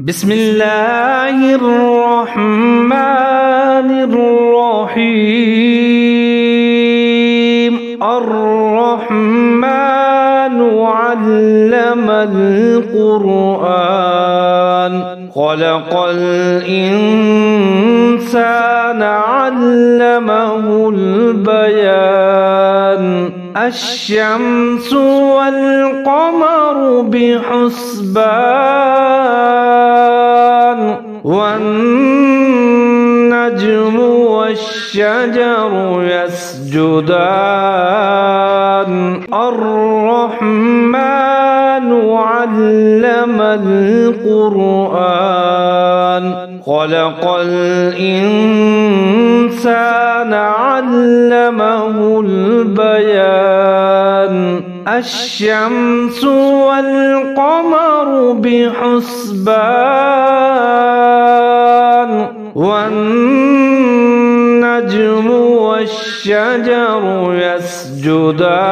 بسم الله الرحمن الرحيم الرحمن علم القرآن خلق الإنسان علمه البيان الشمس والقمر بحسبان والنجم والشجر يسجدان الرحمن علم القرآن خلق الإنسان علمه البيان الشمس والقمر بحسبان والنجم والشجر يسجدان